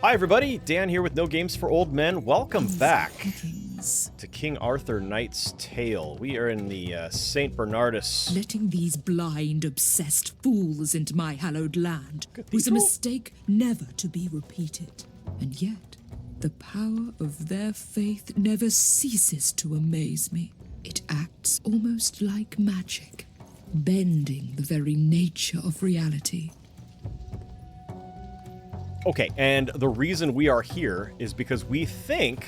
Hi everybody, Dan here with No Games for Old Men. Welcome back to King Arthur Knight's Tale. We are in the St. Bernardus. Letting these blind, obsessed fools into my hallowed land was a mistake never to be repeated. And yet, the power of their faith never ceases to amaze me. It acts almost like magic, bending the very nature of reality. Okay, and the reason we are here is because we think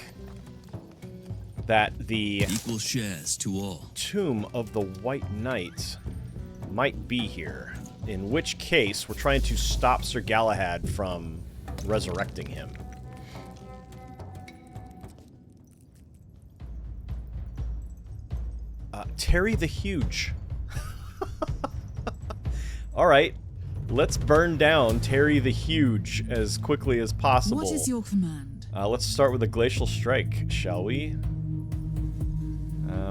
that the equal shares to all tomb of the White Knight might be here. In which case, we're trying to stop Sir Galahad from resurrecting him. Terry the Huge. All right. Let's burn down Terry the Huge as quickly as possible. What is your command? Let's start with a glacial strike, shall we?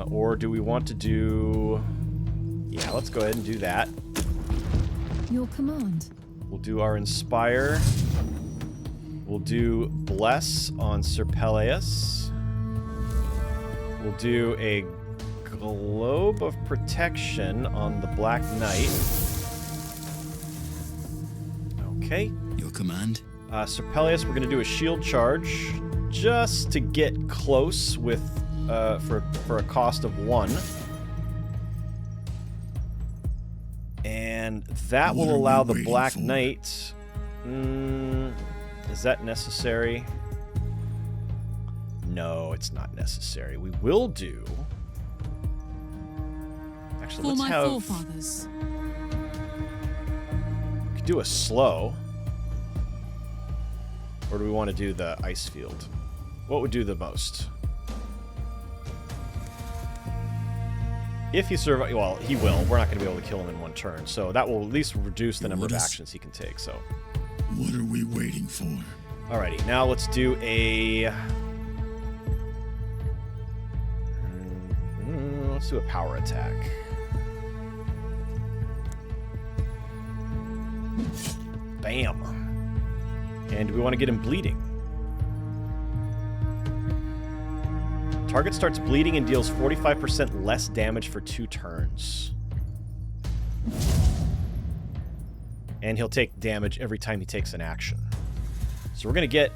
Or do we want to do... Yeah, let's go ahead and do that. Your command. We'll do our Inspire. We'll do Bless on Sir PELLEAS. We'll do a Globe of Protection on the Black Knight. Okay. Your command? Sir PELLEAS, we're going to do a shield charge just to get close with for a cost of 1. And that will allow the Black Knight... is that necessary? No, it's not necessary. We will do... Actually, let's have... forefathers. Do a slow, or do we want to do the ice field? What would do the most? If he survives, well, he will. We're not going to be able to kill him in one turn, so that will at least reduce the number of actions he can take. So, what are we waiting for? Alrighty, now let's do a. Let's do a power attack. Bam. And do we want to get him bleeding? Target starts bleeding and deals 45% less damage for 2 turns. And he'll take damage every time he takes an action. So we're going to get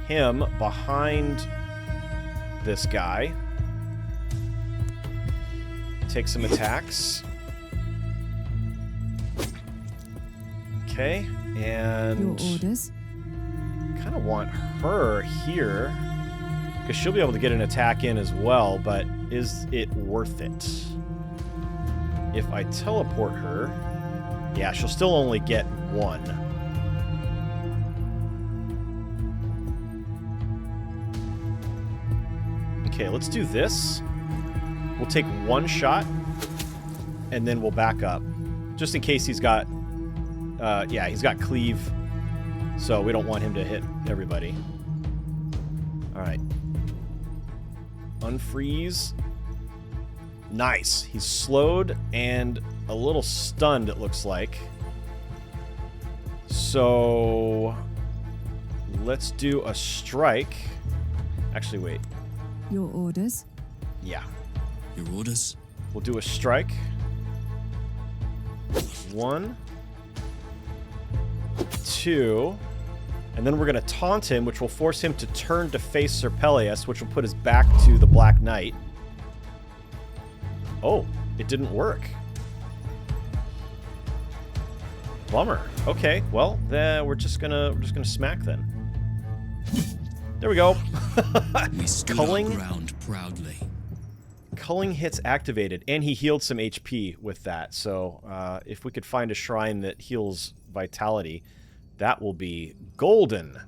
him behind this guy. Take some attacks. Okay, and your orders. Kind of want her here because she'll be able to get an attack in as well, but is it worth it? If I teleport her, yeah, she'll still only get 1. Okay, let's do this. We'll take 1 shot and then we'll back up just in case he's got yeah, he's got cleave, so we don't want him to hit everybody. Alright. Unfreeze. Nice. He's slowed and a little stunned, it looks like. So, let's do a strike. Actually, wait. Your orders? Yeah. Your orders? We'll do a strike. 1, 2, and then we're going to taunt him, which will force him to turn to face Sir PELLEAS, which will put his back to the Black Knight. Oh, it didn't work. Bummer. Okay, well, then we're just gonna smack then. There we go. We stood our ground proudly. Culling hits activated, and he healed some HP with that. So if we could find a shrine that heals vitality, that will be golden.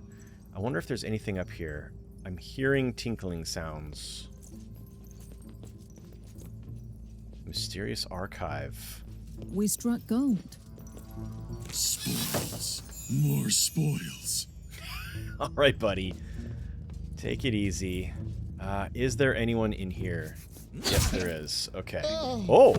I wonder if there's anything up here. I'm hearing tinkling sounds. Mysterious archive. We struck gold. Spoils. More spoils. All right, buddy. Take it easy. Is there anyone in here? Yes, there is. Okay. Oh,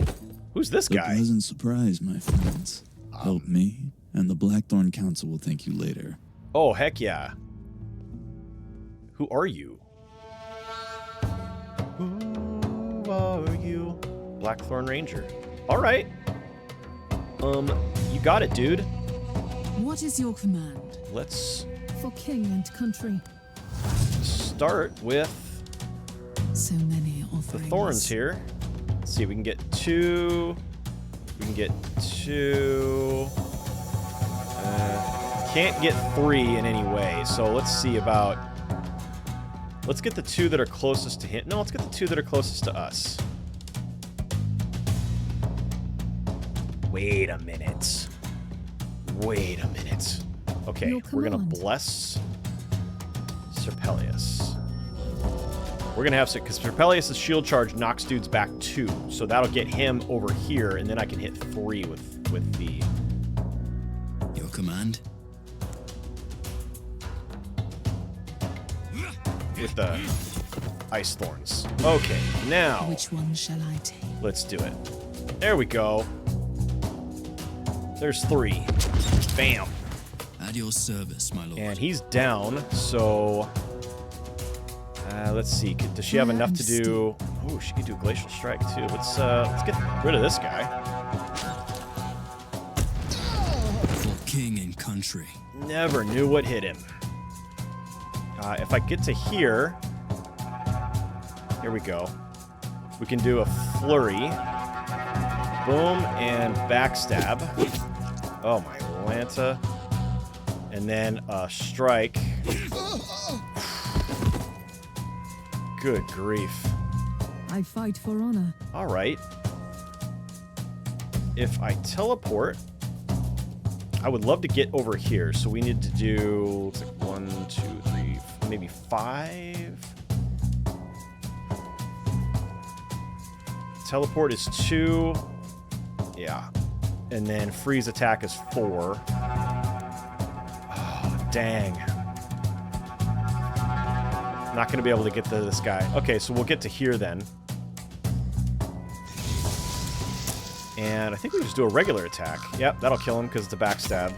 who's this guy? A pleasant surprise, my friends. Help me, and the Blackthorn Council will thank you later. Oh, heck yeah. Who are you? Who are you? Blackthorn Ranger. Alright. You got it, dude. What is your command? Let's For king and country. start with So many the offerings. thorns here. Let's see, we can get 2. We can get 2. Can't get 3 in any way, so let's see about... Let's get the 2 that are closest to him. No, let's get the 2 that are closest to us. Wait a minute. Wait a minute. Okay, we're gonna bless Sir PELLEAS. We're gonna have... Because Sir PELLEAS' shield charge knocks dudes back 2, so that'll get him over here, and then I can hit 3 with the... Your command? With the ice thorns. Okay, now Which one shall I take? let's do it. There we go. There's 3. Bam. At your service, my lord. And he's down, so... let's see. Does she have enough to do... Oh, she could do a Glacial Strike, too. Let's get rid of this guy. For king and country. Never knew what hit him. If I get to here... Here we go. We can do a Flurry. Boom, and Backstab. Oh, my Lanta. And then a Strike. Good grief. I fight for honor. All right. If I teleport, I would love to get over here. So we need to do, looks like 1, 2, 3, maybe 5. Teleport is 2. Yeah. And then freeze attack is 4. Oh, dang. Not going to be able to get to this guy. Okay, so we'll get to here then. And I think we just do a regular attack. Yep, that'll kill him because it's a backstab.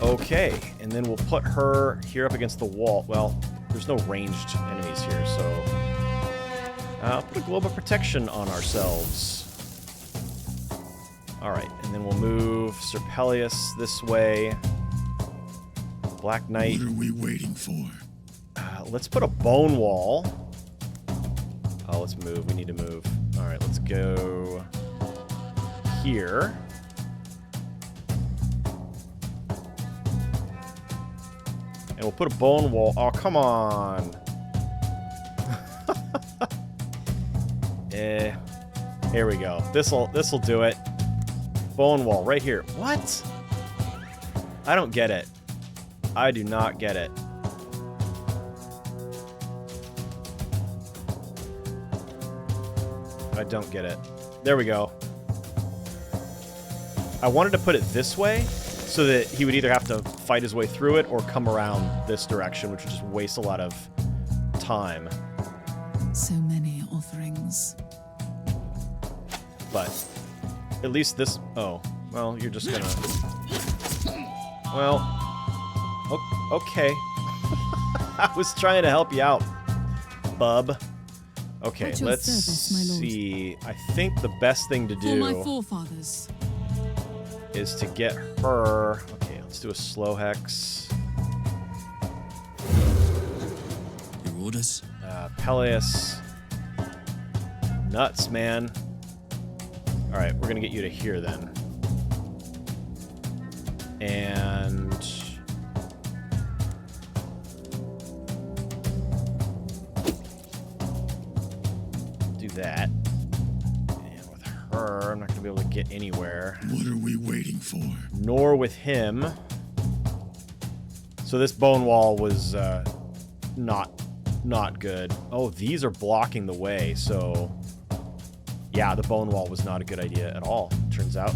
Okay, and then we'll put her here up against the wall. Well, there's no ranged enemies here, so... put a Globe of Protection on ourselves. Alright, and then we'll move Sir PELLEAS this way. Black Knight. What are we waiting for? Let's put a bone wall. Oh, let's move. We need to move. Alright, let's go here. And we'll put a bone wall. Oh, come on. Here we go. This'll do it. Bone wall right here. What? I don't get it. I do not get it. I don't get it. There we go. I wanted to put it this way so that he would either have to fight his way through it or come around this direction, which would just waste a lot of time. So many offerings. But at least this... Oh, well, you're just gonna... Well... Okay. I was trying to help you out, bub. Okay, At your let's service, my lord. see. I think the best thing to For do my forefathers. is to get her... Okay, let's do a slow hex. Your orders? PELLEAS. Nuts, man. Alright, we're gonna get you to here then. And... do that. And with her, I'm not gonna be able to get anywhere. What are we waiting for? Nor with him. So this bone wall was not good. Oh, these are blocking the way, so... Yeah, the bone wall was not a good idea at all, turns out.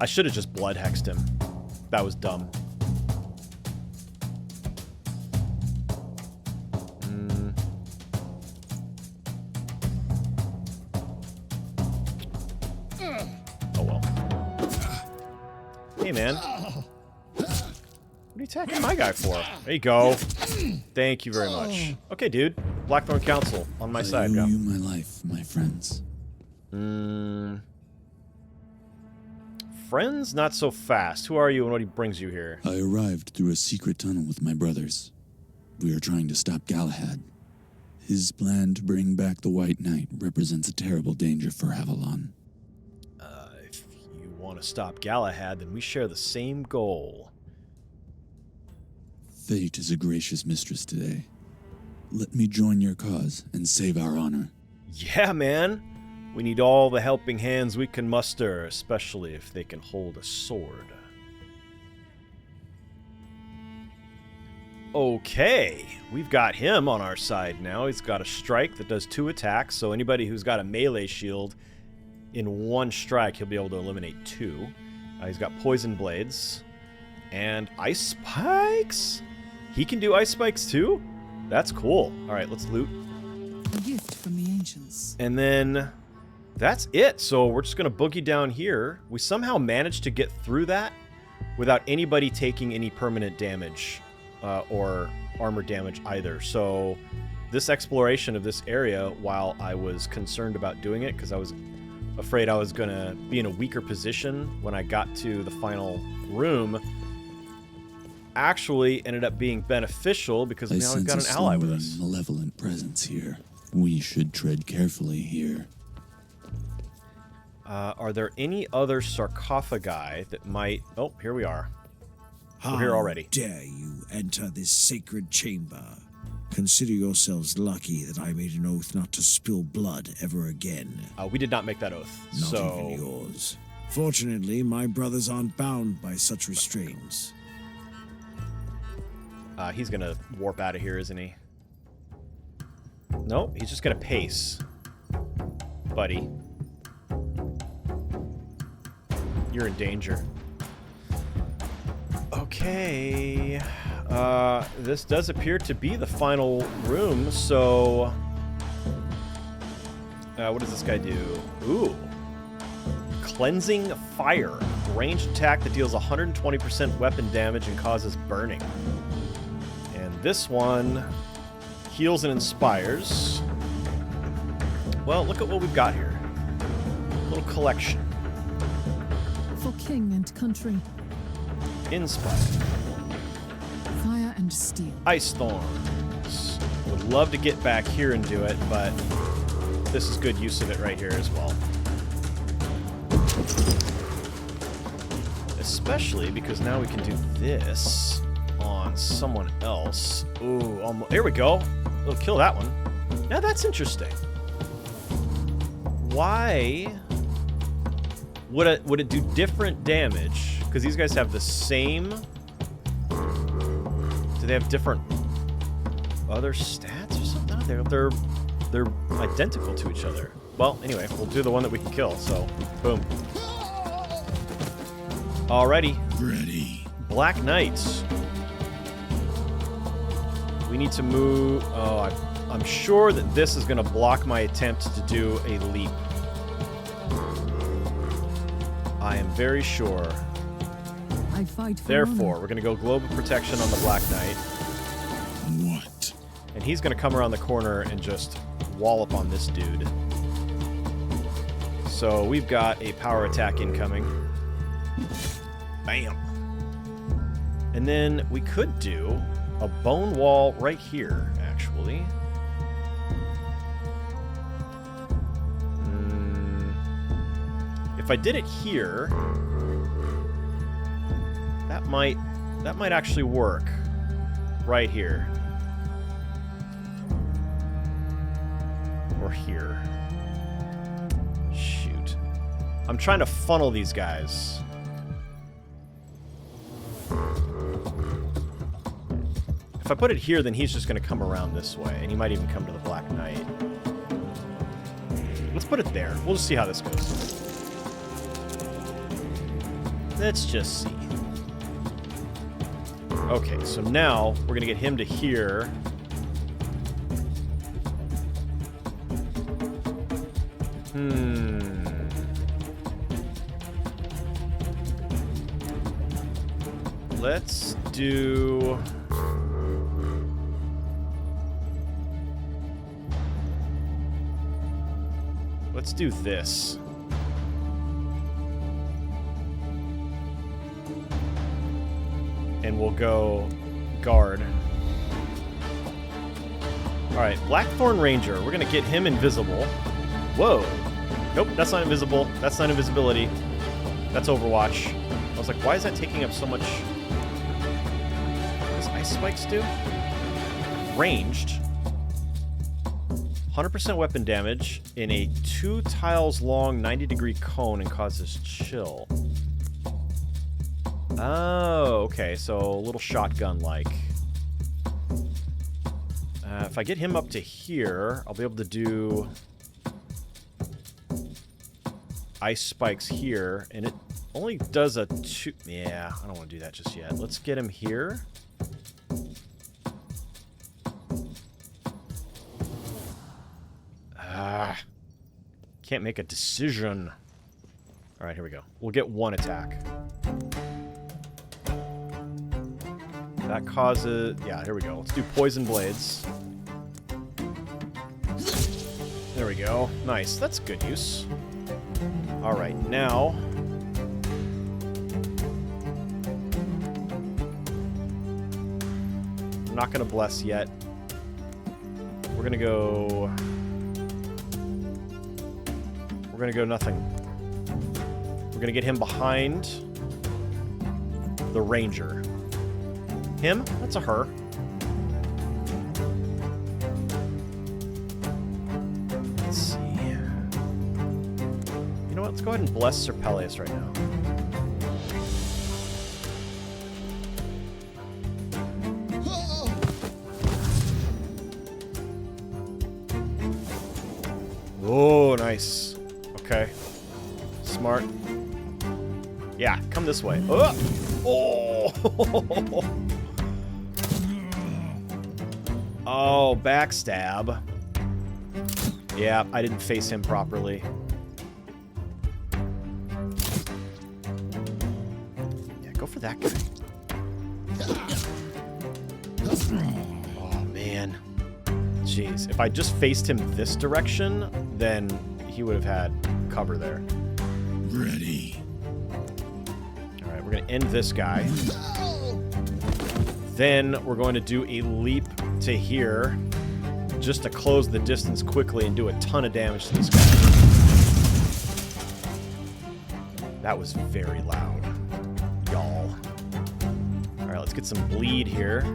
I should have just blood hexed him. That was dumb. Oh well. Hey, man. What are you attacking my guy for? There you go. Thank you very much. Okay, dude. Blackthorn Council on my side. I owe Go. you my life, my friends. Friends? Not so fast. Who are you and what brings you here? I arrived through a secret tunnel with my brothers. We are trying to stop Galahad. His plan to bring back the White Knight represents a terrible danger for Avalon. If you want to stop Galahad, then we share the same goal. Fate is a gracious mistress today. Let me join your cause and save our honor. Yeah, man. We need all the helping hands we can muster, especially if they can hold a sword. Okay, we've got him on our side now. He's got a strike that does 2 attacks, so anybody who's got a melee shield, in 1 strike, he'll be able to eliminate 2. He's got poison blades and ice spikes. He can do ice spikes too? That's cool. All right, let's loot. A gift from the ancients. And then that's it. So we're just going to boogie down here. We somehow managed to get through that without anybody taking any permanent damage or armor damage either. So this exploration of this area, while I was concerned about doing it because I was afraid I was going to be in a weaker position when I got to the final room, actually ended up being beneficial because now we've got an ally with us. Malevolent presence here. We should tread carefully here. Are there any other sarcophagi that might... Oh, here we are. We're here already. Dare you enter this sacred chamber? Consider yourselves lucky that I made an oath not to spill blood ever again. We did not make that oath. Not even yours. Fortunately, my brothers aren't bound by such restraints. He's gonna warp out of here, isn't he? No, he's just gonna pace. Buddy. You're in danger. Okay. This does appear to be the final room, so... what does this guy do? Ooh. Cleansing Fire. Ranged attack that deals 120% weapon damage and causes burning. And this one heals and inspires. Well, look at what we've got here. A little collection. For king and country. Inspire. Fire and steel. Ice Thorns. Would love to get back here and do it, but this is good use of it right here as well. Especially because now we can do this on someone else. Ooh, almost. Here we go. We'll kill that one. Now that's interesting. Why would it do different damage? Because these guys have the same. Do they have different other stats or something? No, they're identical to each other. Well, anyway, we'll do the one that we can kill. So, boom. Alrighty. Ready. Black Knights. We need to move. Oh, I'm sure that this is going to block my attempt to do a leap. I am very sure. I fight for Therefore, honor. we're going to go Globe of Protection on the Black Knight. What? And he's going to come around the corner and just wallop on this dude. So we've got a power attack incoming. Bam. And then we could do a bone wall right here, actually. If I did it here, that might actually work right here. Or here. Shoot. I'm trying to funnel these guys. If I put it here, then he's just going to come around this way, and he might even come to the Black Knight. Let's put it there. We'll just see how this goes. Let's just see. Okay, so now we're going to get him to here. let's do... Let's do this. And we'll go guard. Alright, Blackthorn Ranger. We're gonna get him invisible. Whoa. Nope, that's not invisible. That's not invisibility. That's Overwatch. I was like, why is that taking up so much? What does Ice Spikes do? Ranged. 100% weapon damage in a 2 tiles long 90-degree cone and causes chill. Oh, okay, so a little shotgun-like. If I get him up to here, I'll be able to do Ice Spikes here, and it only does a 2... Yeah, I don't want to do that just yet. Let's get him here. Can't make a decision. All right, here we go. We'll get 1 attack. That causes... Yeah, here we go. Let's do Poison Blades. There we go. Nice. That's good use. All right, now... I'm not going to bless yet. We're going to go... We're going to go nothing. We're going to get him behind the Ranger. Him? That's a her. Let's see. You know what? Let's go ahead and bless Sir PELLEAS right now. Oh, nice. Okay. Smart. Yeah, come this way. Oh! Oh, backstab. Yeah, I didn't face him properly. Yeah, go for that guy. Oh, man. Jeez. If I just faced him this direction, then he would have had cover there. Ready. Alright, we're going to end this guy. Then we're going to do a leap to here just to close the distance quickly and do a ton of damage to this guy. That was very loud, y'all. Alright, let's get some bleed here.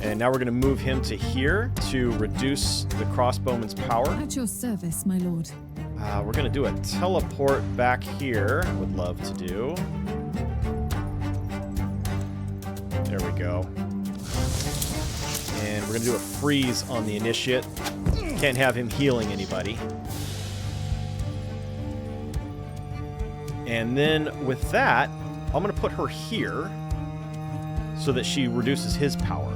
And now we're going to move him to here to reduce the crossbowman's power. At your service, my lord. We're going to do a teleport back here. Would love to do. There we go. And we're going to do a freeze on the initiate. Can't have him healing anybody. And then with that, I'm going to put her here so that she reduces his power.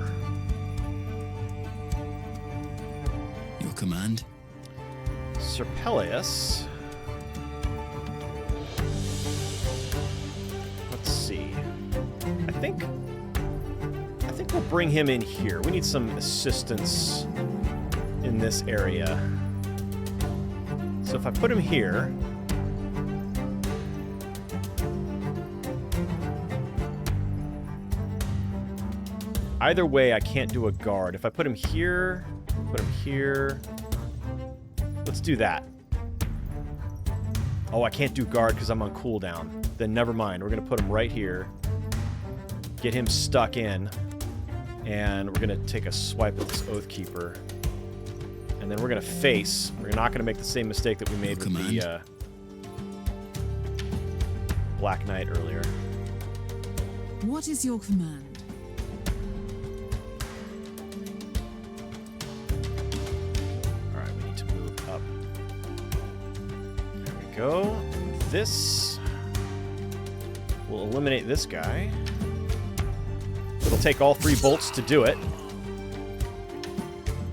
Your command? Sir PELLEAS. Let's see. I think we'll bring him in here. We need some assistance in this area. So if I put him here, either way I can't do a guard. If I put him here, put him here. Let's do that. Oh, I can't do guard because I'm on cooldown. Then never mind. We're going to put him right here. Get him stuck in. And we're going to take a swipe at this Oathkeeper. And then we're going to face. We're not going to make the same mistake that we made with the Black Knight earlier. What is your command? Go. This will eliminate this guy. It'll take all 3 bolts to do it.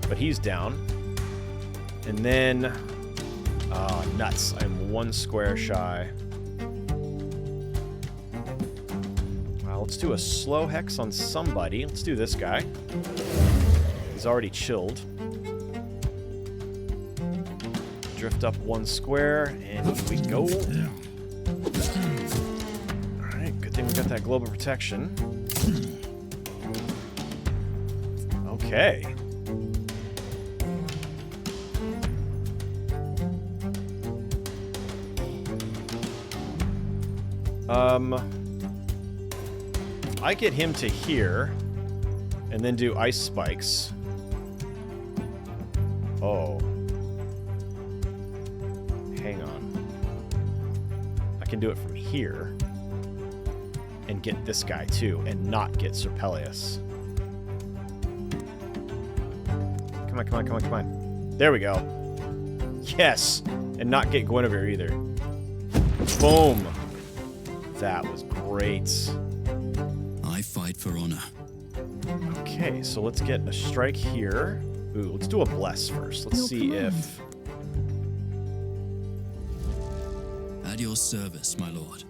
But he's down. And then Oh, nuts. I'm 1 square shy. Let's do a slow hex on somebody. Let's do this guy. He's already chilled. Drift up 1 square, and here we go. Alright, good thing we got that global protection. Okay. I get him to here, and then do ice spikes. Oh. Hang on. I can do it from here, and get this guy too, and not get Sir PELLEAS. Come on, come on, come on, come on. There we go. Yes! And not get Guinevere either. Boom! That was great. I fight for honor. Okay, so let's get a strike here. Ooh, let's do a bless first. Let's see if... At your service, my lord.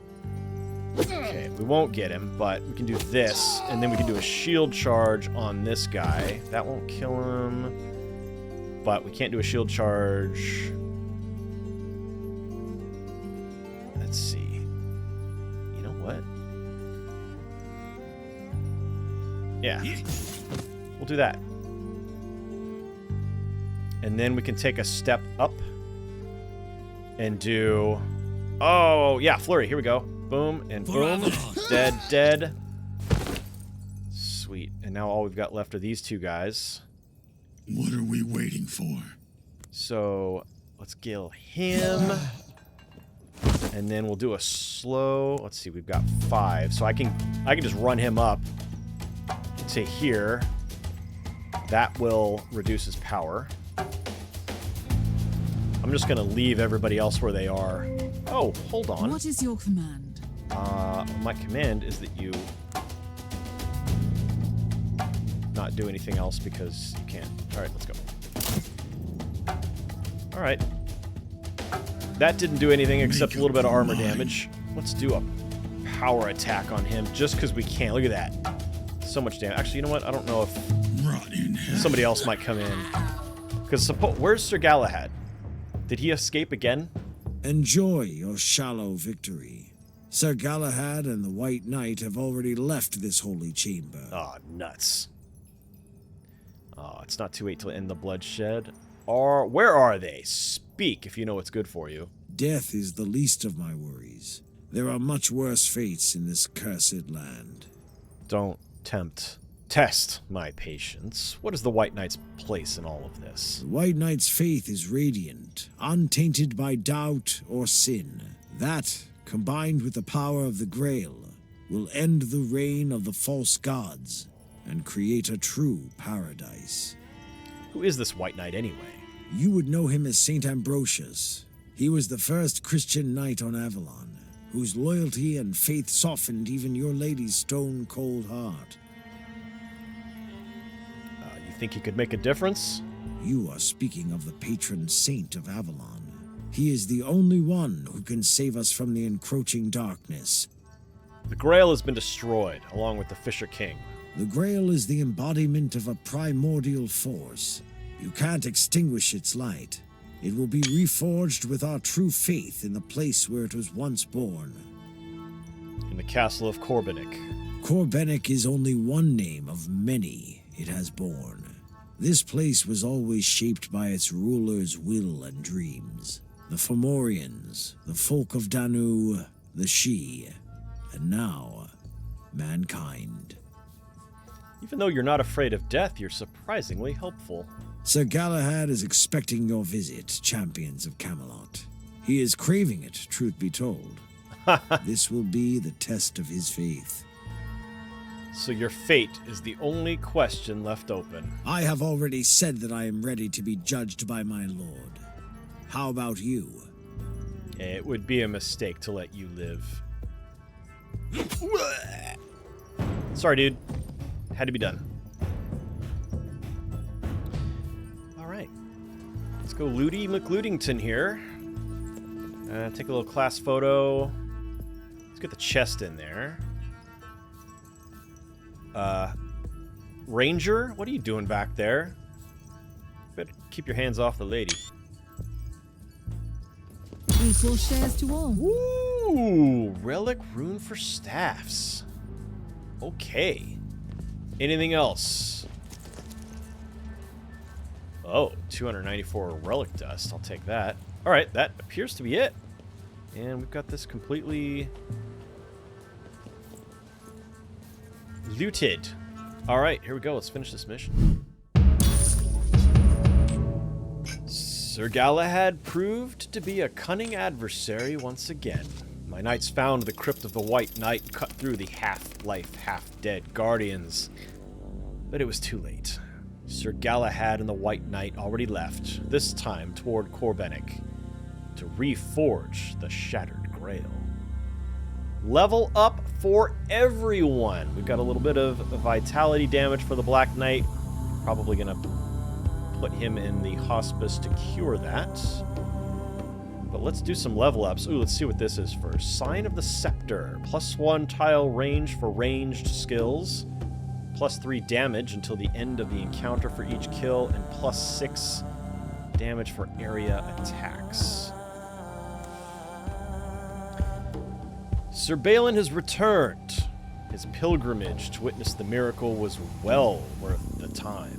Okay, we won't get him, but we can do this, and then we can do a shield charge on this guy. That won't kill him, but we can't do a shield charge. Let's see. You know what? Yeah. We'll do that. And then we can take a step up and do... Oh, yeah, flurry. Here we go. Boom, and boom. Dead, dead. Sweet. And now all we've got left are these 2 guys. What are we waiting for? So, let's kill him. And then we'll do a slow... Let's see, we've got 5. So I can just run him up to here. That will reduce his power. I'm just going to leave everybody else where they are. Oh, hold on. What is your command? My command is that you not do anything else because you can't. Alright, let's go. Alright. That didn't do anything except a little bit of armor damage. Let's do a power attack on him just because we can. Look at that. So much damage. Actually, you know what? I don't know if somebody else might come in. Because where's Sir Galahad? Did he escape again? Enjoy your shallow victory. Sir Galahad and the White Knight have already left this holy chamber. Oh, nuts. Oh, it's not too late to end the bloodshed. Or where are they? Speak if you know what's good for you. Death is the least of my worries. There are much worse fates in this cursed land. Don't test my patience. What is the White Knight's place in all of this? The White Knight's faith is radiant, untainted by doubt or sin. That, combined with the power of the Grail, will end the reign of the false gods and create a true paradise. Who is this White Knight anyway? You would know him as Saint Ambrosius. He was the first Christian knight on Avalon, whose loyalty and faith softened even your lady's stone-cold heart. You think he could make a difference? You are speaking of the patron saint of Avalon. He is the only one who can save us from the encroaching darkness. The Grail has been destroyed, along with the Fisher King. The Grail is the embodiment of a primordial force. You can't extinguish its light. It will be reforged with our true faith in the place where it was once born. In the castle of Corbenic. Corbenic is only one name of many it has borne. This place was always shaped by its ruler's will and dreams. The Fomorians, the folk of Danu, the Sidhe, and now, mankind. Even though you're not afraid of death, you're surprisingly helpful. Sir Galahad is expecting your visit, champions of Camelot. He is craving it, truth be told. This will be the test of his faith. So your fate is the only question left open. I have already said that I am ready to be judged by my lord. How about you? It would be a mistake to let you live. Sorry, dude. Had to be done. Alright. Let's go Looty McLootington here. Take a little class photo. Let's get the chest in there. Ranger, what are you doing back there? Better keep your hands off the lady. Equal shares to all. Ooh, relic rune for staffs. Okay. Anything else? Oh, 294 relic dust. I'll take that. All right, that appears to be it. And we've got this completely looted. All right, here we go. Let's finish this mission. Sir Galahad proved to be a cunning adversary once again. My knights found the crypt of the White Knight and cut through the half-life, half-dead guardians. But it was too late. Sir Galahad and the White Knight already left, this time toward Corbenic, to reforge the Shattered Grail. Level up for everyone! We've got a little bit of vitality damage for the Black Knight. Probably going to put him in the hospice to cure that. But let's do some level ups. Ooh, let's see what this is first. Sign of the Scepter. +1 tile range for ranged skills. +3 damage until the end of the encounter for each kill. And +6 damage for area attacks. Sir Balin has returned. His pilgrimage to witness the miracle was well worth the time.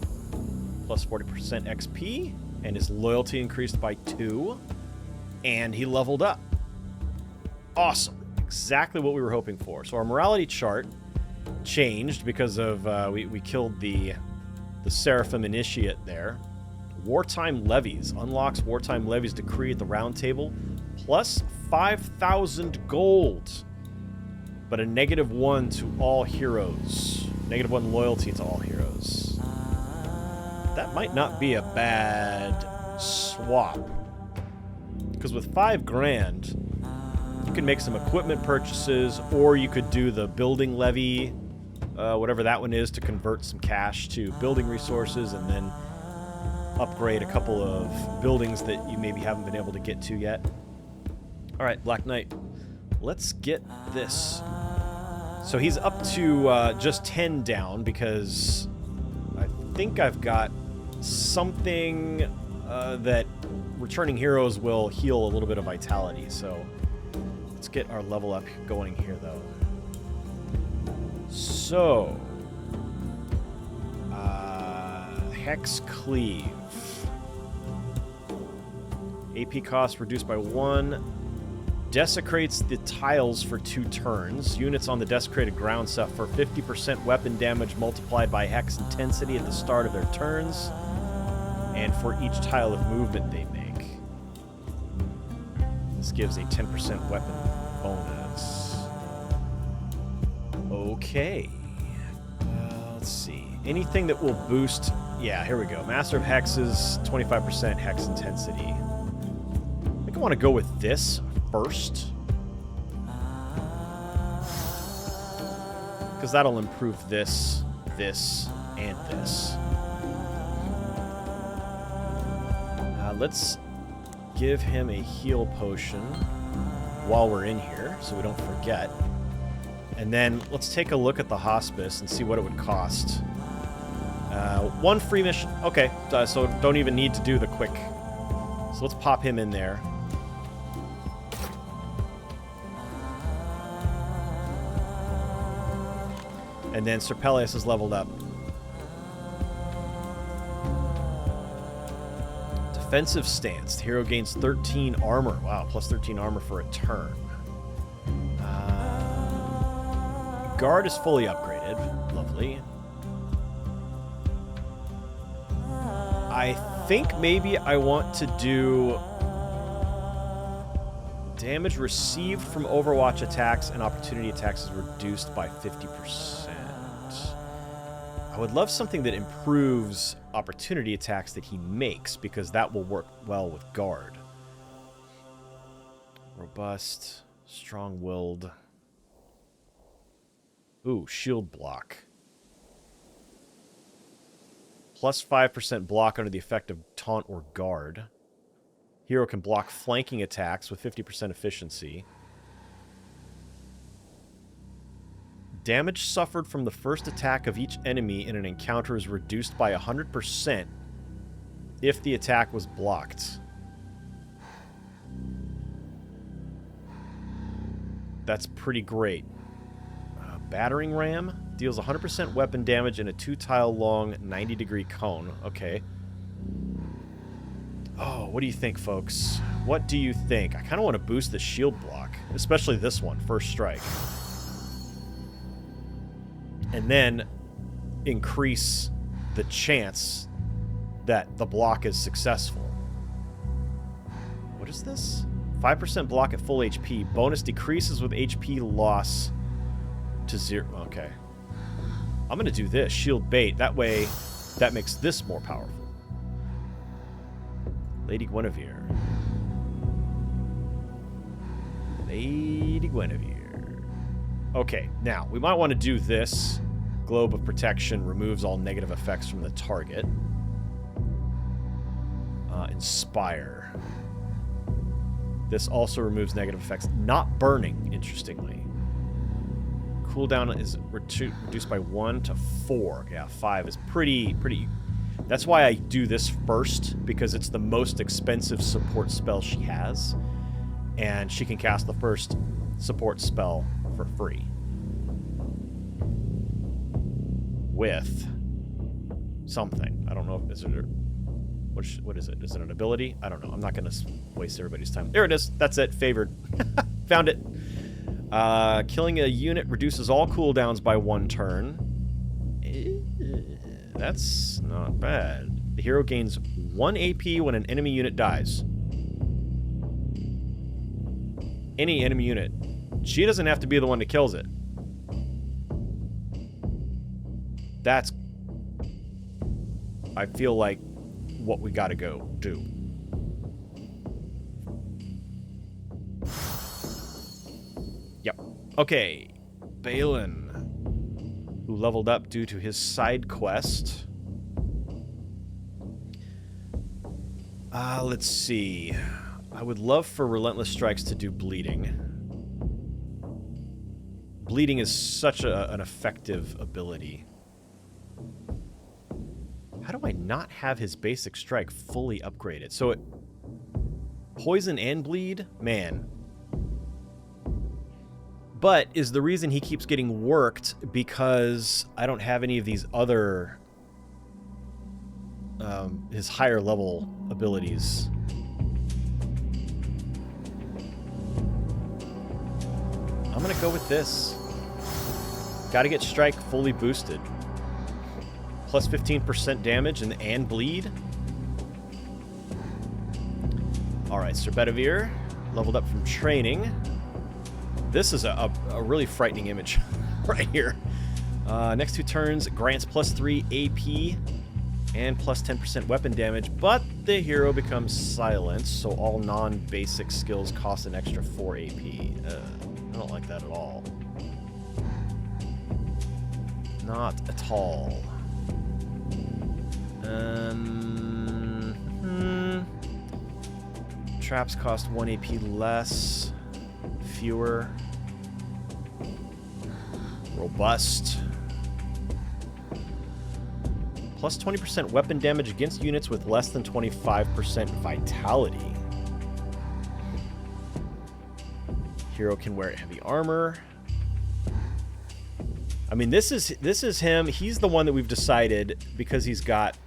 +40% XP, and his loyalty increased by 2, and he leveled up. Awesome. Exactly what we were hoping for. So our morality chart changed because of we killed the Seraphim Initiate there. Wartime Levies. Unlocks Wartime Levies decree at the round table. Plus 5,000 gold. But a -1 to all heroes. -1 loyalty to all heroes. That might not be a bad swap. Because with 5 grand, you can make some equipment purchases, or you could do the building levy, whatever that one is, to convert some cash to building resources, and then upgrade a couple of buildings that you maybe haven't been able to get to yet. Alright, Black Knight. Let's get this. So he's up to just 10 down, because I think I've got something that returning heroes will heal a little bit of vitality. So let's get our level up going here, though. So Hex Cleave. AP cost reduced by 1. Desecrates the tiles for 2 turns. Units on the desecrated ground suffer 50% weapon damage multiplied by hex intensity at the start of their turns, and for each tile of movement they make. This gives a 10% weapon bonus. Okay. Let's see. Anything that will boost... Yeah, here we go. Master of Hexes, 25% hex intensity. I think I want to go with this first, because that'll improve this, this, and this. Let's give him a heal potion while we're in here, so we don't forget. And then let's take a look at the hospice and see what it would cost. 1 free mission. Okay, so don't even need to do the quick. So let's pop him in there. And then Sir PELLEAS is leveled up. Defensive stance. The hero gains 13 armor. Wow, plus 13 armor for a turn. Guard is fully upgraded. Lovely. I think maybe I want to do damage received from Overwatch attacks and opportunity attacks is reduced by 50%. I would love something that improves opportunity attacks that he makes, because that will work well with Guard. Robust, strong-willed. Ooh, shield block. Plus 5% block under the effect of taunt or guard. Hero can block flanking attacks with 50% efficiency. Damage suffered from the first attack of each enemy in an encounter is reduced by 100% if the attack was blocked. That's pretty great. Battering ram deals 100% weapon damage in a 2-tile long 90-degree cone. Okay. Oh, what do you think, folks? What do you think? I kind of want to boost the shield block, especially this one, first strike. And then increase the chance that the block is successful. What is this? 5% block at full HP. Bonus decreases with HP loss to 0. Okay. I'm going to do this. Shield bait. That way, that makes this more powerful. Lady Guinevere. Lady Guinevere. Okay, now, we might want to do this. Globe of Protection removes all negative effects from the target. Inspire. This also removes negative effects. Not burning, interestingly. Cooldown is reduced by 1 to 4. Yeah, 5 is pretty... That's why I do this first, because it's the most expensive support spell she has. And she can cast the first support spell for free. With something. I don't know if... Is it... What is it? Is it an ability? I don't know. I'm not going to waste everybody's time. There it is. That's it. Favored. Found it. Killing a unit reduces all cooldowns by 1 turn. That's not bad. The hero gains 1 AP when an enemy unit dies. Any enemy unit. She doesn't have to be the one that kills it. That's... I feel like what we gotta go do. Yep. Okay. Balin, who leveled up due to his side quest. Let's see. I would love for Relentless Strikes to do bleeding. Bleeding is such an effective ability. How do I not have his basic strike fully upgraded? So it... Poison and bleed? Man. But is the reason he keeps getting worked because I don't have any of these other... his higher level abilities. I'm gonna go with this. Gotta get strike fully boosted. Plus 15% damage and bleed. Alright, Sir Bedivere, leveled up from training. This is a really frightening image right here. Next 2 turns, grants plus 3 AP and plus 10% weapon damage, but the hero becomes silenced, so all non-basic skills cost an extra 4 AP. I don't like that at all. Not at all. Traps cost 1 AP less. Fewer. Robust. Plus 20% weapon damage against units with less than 25% vitality. Hero can wear heavy armor. I mean, this is him. He's the one that we've decided because he's got...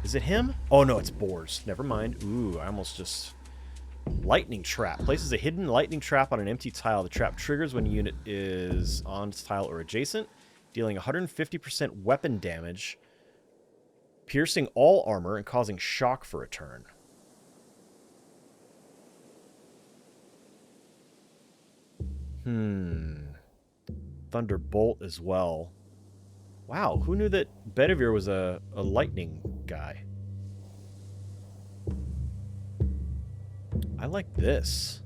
Is it him? Oh, no, it's boars. Never mind. Ooh, I almost just... Lightning trap. Places a hidden lightning trap on an empty tile. The trap triggers when a unit is on its tile or adjacent, dealing 150% weapon damage, piercing all armor, and causing shock for a turn. Thunderbolt as well. Wow, who knew that Bedivere was a lightning guy? I like this.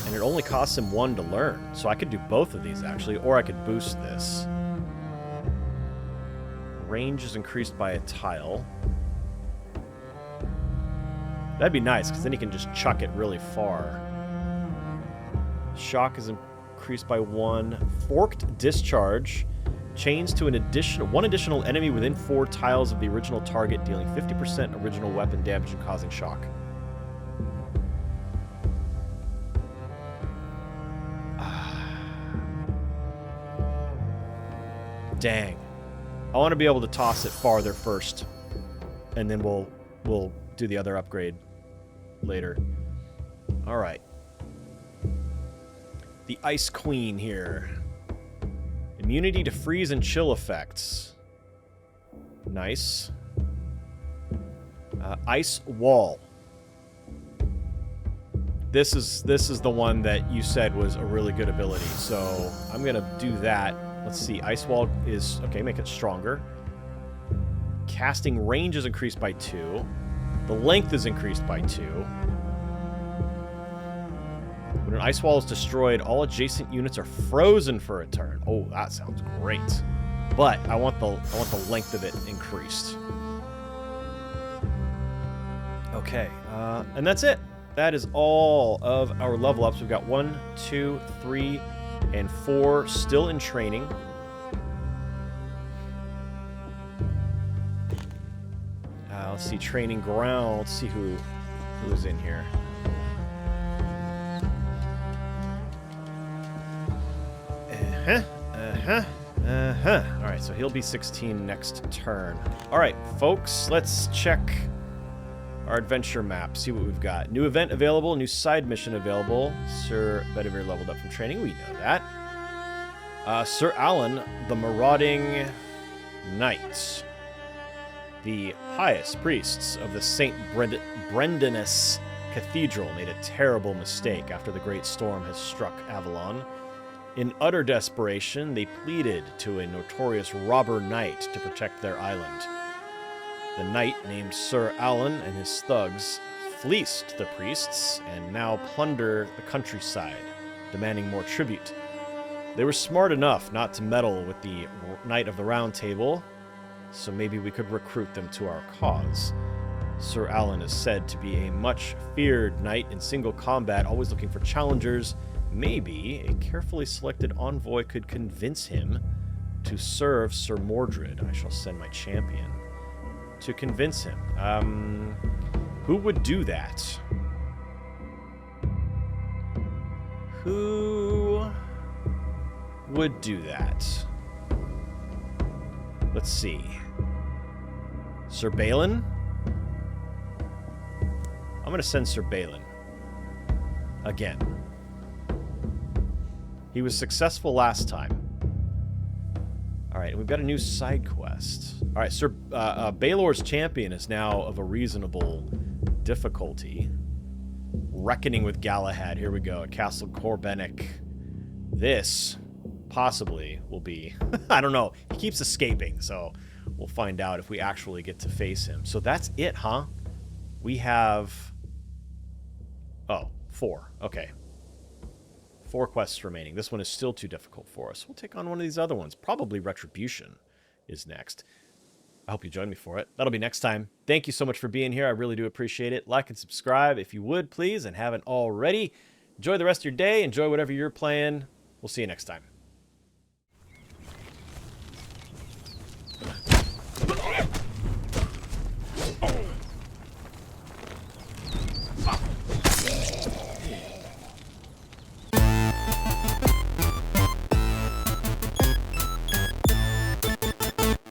And it only costs him 1 to learn, so I could do both of these actually, or I could boost this. Range is increased by a tile. That'd be nice, because then he can just chuck it really far. Shock is increased by 1. Forked discharge. Chains to one additional enemy within 4 tiles of the original target, dealing 50% original weapon damage and causing shock. Dang. I want to be able to toss it farther first, and then we'll do the other upgrade later. All right. The Ice Queen here. Immunity to freeze and chill effects. Nice. Ice Wall. This is the one that you said was a really good ability, so I'm gonna do that. Let's see. Ice Wall is okay. Make it stronger. Casting range is increased by 2. The length is increased by 2. When an ice wall is destroyed, all adjacent units are frozen for a turn. Oh, that sounds great. But I want the length of it increased. Okay, and that's it. That is all of our level ups. We've got 1, 2, 3, and 4 still in training. Let's see, training ground. Let's see who's in here. Alright, so he'll be 16 next turn. Alright, folks, let's check our adventure map, see what we've got. New event available, new side mission available. Sir Bedivere leveled up from training, we know that. Sir Alan, the Marauding Knights. The highest priests of the St. Bernardus Cathedral made a terrible mistake after the great storm has struck Avalon. In utter desperation, they pleaded to a notorious robber knight to protect their island. The knight, named Sir Alan, and his thugs fleeced the priests and now plunder the countryside, demanding more tribute. They were smart enough not to meddle with the Knight of the Round Table, so maybe we could recruit them to our cause. Sir Alan is said to be a much feared knight in single combat, always looking for challengers. Maybe a carefully selected envoy could convince him to serve Sir Mordred. I shall send my champion to convince him. Who would do that? Who would do that? Let's see. Sir Balin? I'm going to send Sir Balin. Again. He was successful last time. Alright, we've got a new side quest. Alright, Sir Baelor's champion is now of a reasonable difficulty. Reckoning with Galahad. Here we go. At Castle Corbenic. This possibly will be... I don't know. He keeps escaping, so we'll find out if we actually get to face him. So that's it, huh? We have... Oh, 4. Okay. 4 quests remaining. This one is still too difficult for us. We'll take on one of these other ones. Probably Retribution is next. I hope you join me for it. That'll be next time. Thank you so much for being here. I really do appreciate it. Like and subscribe if you would, please, and haven't already. Enjoy the rest of your day. Enjoy whatever you're playing. We'll see you next time.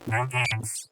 No games.